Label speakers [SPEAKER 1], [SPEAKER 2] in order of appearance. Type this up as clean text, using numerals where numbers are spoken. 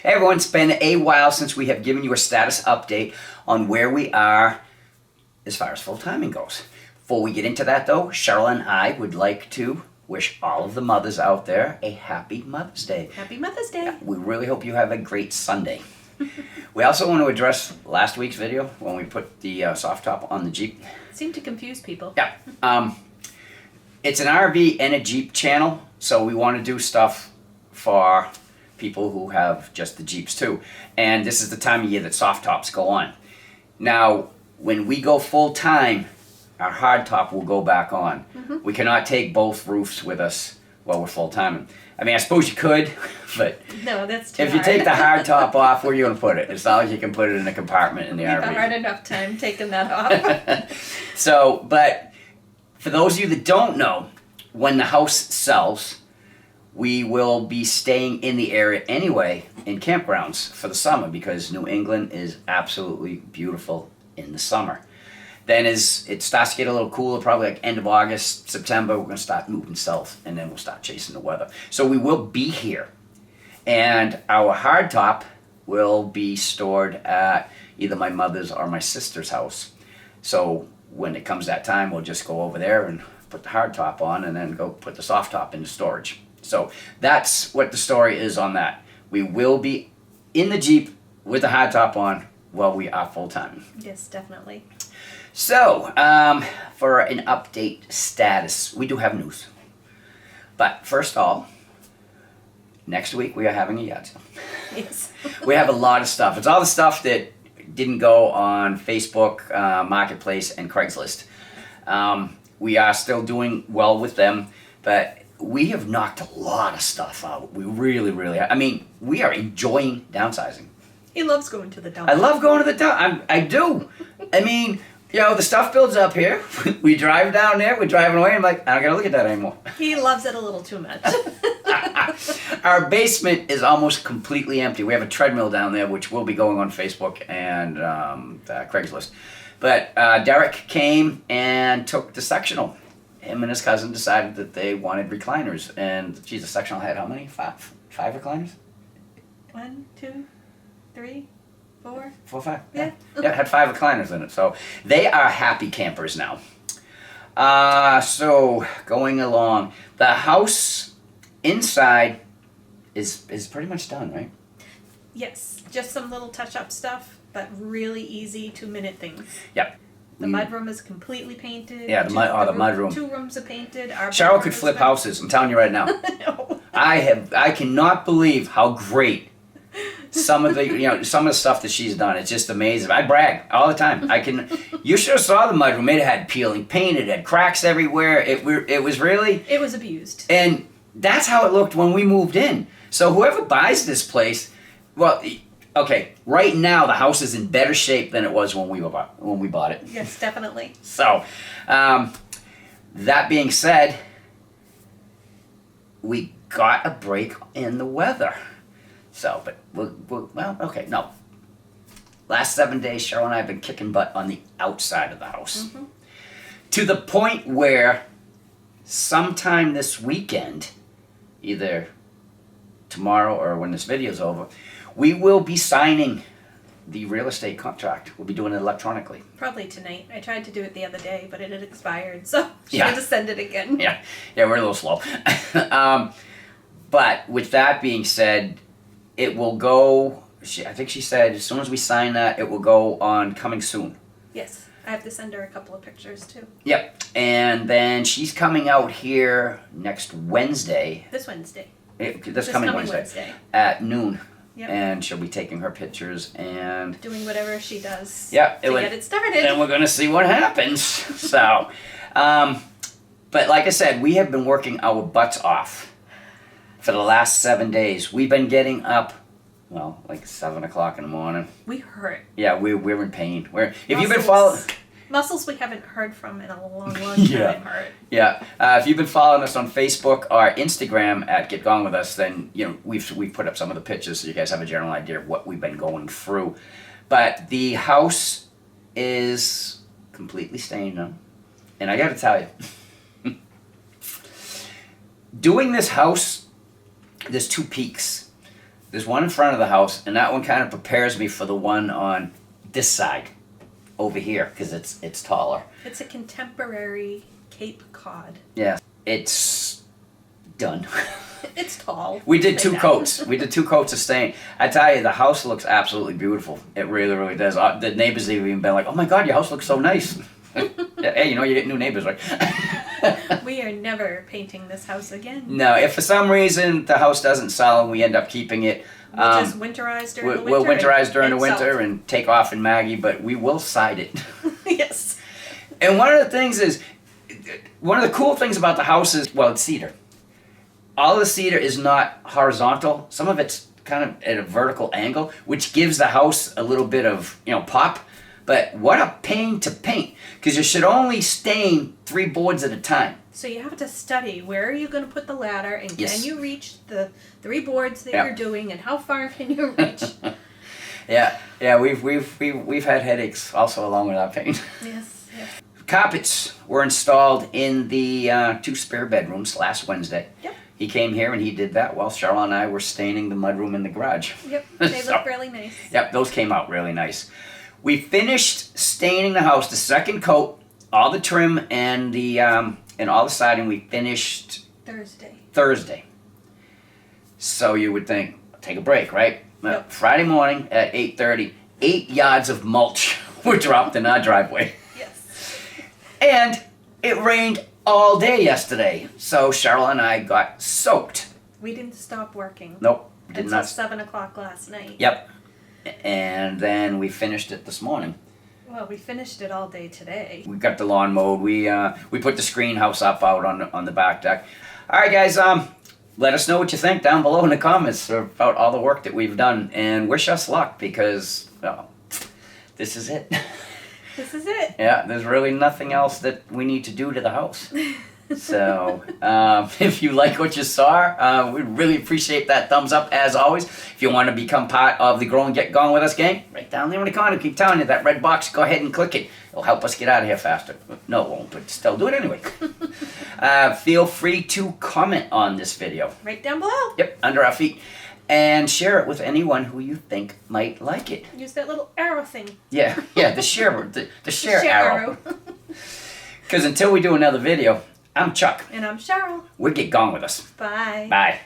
[SPEAKER 1] Hey everyone, it's been a while since we have given you a status update on where we are as far as full timing goes. Before we get into that though, Cheryl and I would like to wish all of the mothers out there a happy Mother's Day.
[SPEAKER 2] Happy Mother's Day.
[SPEAKER 1] Yeah, we really hope you have a great Sunday. We also want to address last week's video when we put the soft top on the Jeep.
[SPEAKER 2] Seemed to confuse people.
[SPEAKER 1] Yeah. It's an RV and a Jeep channel, so we want to do stuff for people who have just the Jeeps too. And this is the time of year that soft tops go on. Now, when we go full time, our hard top will go back on. Mm-hmm. We cannot take both roofs with us while we're full time. I mean, I suppose you could, but
[SPEAKER 2] no, that's too
[SPEAKER 1] if
[SPEAKER 2] hard.
[SPEAKER 1] you take the hard top off, where are you going to put it? It's not like you can put it in a compartment in the RV.
[SPEAKER 2] We've had a hard enough time taking that off.
[SPEAKER 1] So, but for those of you that don't know, when the house sells, we will be staying in the area anyway in campgrounds for the summer because New England is absolutely beautiful in the summer. Then as it starts to get a little cooler, probably like end of August, September, we're going to start moving south and then we'll start chasing the weather. So we will be here. And our hardtop will be stored at either my mother's or my sister's house. So when it comes that time, we'll just go over there and put the hardtop on and then go put the soft top into storage. So that's what the story is on that. We will be in the Jeep with the hardtop on while we are full time.
[SPEAKER 2] Yes, definitely.
[SPEAKER 1] So, for an update status, we do have news. But first of all, next week we are having a yard sale.
[SPEAKER 2] Yes.
[SPEAKER 1] We have a lot of stuff. It's all the stuff that didn't go on Facebook, Marketplace, and Craigslist. We are still doing well with them, but we have knocked a lot of stuff out. We really, really, I mean, we are enjoying downsizing.
[SPEAKER 2] He loves going to the dump.
[SPEAKER 1] I love going to the dump. I do. I mean, you know, the stuff builds up here. We drive down there, we're driving away, and I'm like, I don't gotta look at that anymore.
[SPEAKER 2] He loves it a little too much.
[SPEAKER 1] Our basement is almost completely empty. We have a treadmill down there, which will be going on Facebook and Craigslist. But Derek came and took the sectional. Him and his cousin decided that they wanted recliners. And, geez, the sectional had how many? Five recliners?
[SPEAKER 2] 1, 2, 3, 4.
[SPEAKER 1] 4, 5.
[SPEAKER 2] Yeah.
[SPEAKER 1] Yeah, it had 5 recliners in it. So they are happy campers now. So going along, the house inside is pretty much done, right?
[SPEAKER 2] Yes, just some little touch-up stuff, but really easy 2-minute things.
[SPEAKER 1] Yep.
[SPEAKER 2] The mudroom is completely painted.
[SPEAKER 1] Yeah, the mudroom.
[SPEAKER 2] 2 rooms are painted. Our
[SPEAKER 1] Cheryl could flip houses. I'm telling you right now.
[SPEAKER 2] No.
[SPEAKER 1] I cannot believe how great some of the stuff that she's done. It's just amazing. I brag all the time. You should have saw the mudroom. It had peeling paint. It had cracks everywhere. It was really.
[SPEAKER 2] It was abused.
[SPEAKER 1] And that's how it looked when we moved in. So whoever buys this place, well, okay, right now the house is in better shape than it was when we bought it.
[SPEAKER 2] Yes, definitely.
[SPEAKER 1] So, that being said, we got a break in the weather. So, but well, okay, no. Last 7 days, Cheryl and I have been kicking butt on the outside of the house. Mm-hmm. To the point where sometime this weekend, either tomorrow or when this video's over, we will be signing the real estate contract. We'll be doing it electronically.
[SPEAKER 2] Probably tonight. I tried to do it the other day, but it had expired, so I
[SPEAKER 1] Yeah.
[SPEAKER 2] had to send it again.
[SPEAKER 1] Yeah, we're a little slow. But with that being said, it will go, I think she said, as soon as we sign that, it will go on coming soon.
[SPEAKER 2] Yes, I have to send her a couple of pictures too.
[SPEAKER 1] Yep, and then she's coming out here next Wednesday.
[SPEAKER 2] This Wednesday.
[SPEAKER 1] This coming Wednesday. At noon. Yep. And she'll be taking her pictures and
[SPEAKER 2] doing whatever she does.
[SPEAKER 1] Yep,
[SPEAKER 2] to get it started.
[SPEAKER 1] And we're going to see what happens. So, but like I said, we have been working our butts off for the last 7 days. We've been getting up, well, like 7 o'clock in the morning.
[SPEAKER 2] We hurt.
[SPEAKER 1] Yeah, we're in pain. If you've been following.
[SPEAKER 2] Muscles we haven't heard from in a long time hurt.
[SPEAKER 1] Yeah. If you've been following us on Facebook or Instagram at GetGonewithUS, then we've put up some of the pictures so you guys have a general idea of what we've been going through. But the house is completely stained now. And I got to tell you, doing this house, there's 2 peaks. There's one in front of the house, and that one kind of prepares me for the one on this side, over here, because it's taller.
[SPEAKER 2] It's a contemporary Cape Cod.
[SPEAKER 1] Yeah, it's done.
[SPEAKER 2] It's tall.
[SPEAKER 1] We did
[SPEAKER 2] Say
[SPEAKER 1] 2
[SPEAKER 2] that.
[SPEAKER 1] coats. We did 2 coats of stain. I tell you, the house looks absolutely beautiful. It really, really does. The neighbors have even been like, "Oh my God, your house looks so nice." Hey, you know, you get new neighbors, right?
[SPEAKER 2] We are never painting this house again.
[SPEAKER 1] No, if for some reason the house doesn't sell and we end up keeping it,
[SPEAKER 2] We'll just winterize during the winter.
[SPEAKER 1] we'll winterize during the
[SPEAKER 2] and
[SPEAKER 1] winter
[SPEAKER 2] sell.
[SPEAKER 1] and take off in Maggie, but we will side it.
[SPEAKER 2] Yes.
[SPEAKER 1] And one of the things is, one of the cool things about the house is, well, it's cedar. All of the cedar is not horizontal. Some of it's kind of at a vertical angle, which gives the house a little bit of, pop. But what a pain to paint, because you should only stain 3 boards at a time.
[SPEAKER 2] So you have to study where are you going to put the ladder, and
[SPEAKER 1] Yes.
[SPEAKER 2] can you reach the 3 boards that
[SPEAKER 1] Yeah.
[SPEAKER 2] you're doing, and how far can you reach?
[SPEAKER 1] Yeah, we've had headaches also along with our paint.
[SPEAKER 2] Yes. Yes.
[SPEAKER 1] Carpets were installed in the 2 spare bedrooms last Wednesday.
[SPEAKER 2] Yep.
[SPEAKER 1] He came here and he did that while Cheryl and I were staining the mudroom in the garage.
[SPEAKER 2] Yep. They
[SPEAKER 1] So-
[SPEAKER 2] look really nice.
[SPEAKER 1] Yep, those came out really nice. We finished staining the house, the second coat, all the trim and and all the siding. We finished Thursday. So you would think, take a break, right?
[SPEAKER 2] Yep.
[SPEAKER 1] Friday morning at 8:30, 8 yards of mulch were dropped in our driveway.
[SPEAKER 2] Yes.
[SPEAKER 1] And it rained all day yesterday, so Cheryl and I got soaked.
[SPEAKER 2] We didn't stop working
[SPEAKER 1] Nope, did
[SPEAKER 2] until
[SPEAKER 1] not.
[SPEAKER 2] 7 o'clock last night.
[SPEAKER 1] Yep. And then we finished it this morning.
[SPEAKER 2] Well, we finished it all day today.
[SPEAKER 1] We got the lawn mowed. We put the screen house up out on the back deck. All right, guys. Let us know what you think down below in the comments about all the work that we've done, and wish us luck because, well, this is it.
[SPEAKER 2] This is it.
[SPEAKER 1] Yeah, there's really nothing else that we need to do to the house. So, if you like what you saw, we'd really appreciate that thumbs up as always. If you want to become part of the Grow and Get Gone With Us gang, right down there in the corner, keep telling you that red box, go ahead and click it. It'll help us get out of here faster. No, it won't, but still do it anyway. Feel free to comment on this video.
[SPEAKER 2] Right down below.
[SPEAKER 1] Yep, under our feet. And share it with anyone who you think might like it.
[SPEAKER 2] Use that little arrow thing.
[SPEAKER 1] Yeah, the share, the share
[SPEAKER 2] Share
[SPEAKER 1] arrow. Because until we do another video, I'm Chuck.
[SPEAKER 2] And I'm Cheryl.
[SPEAKER 1] We'll get gone with us.
[SPEAKER 2] Bye.
[SPEAKER 1] Bye.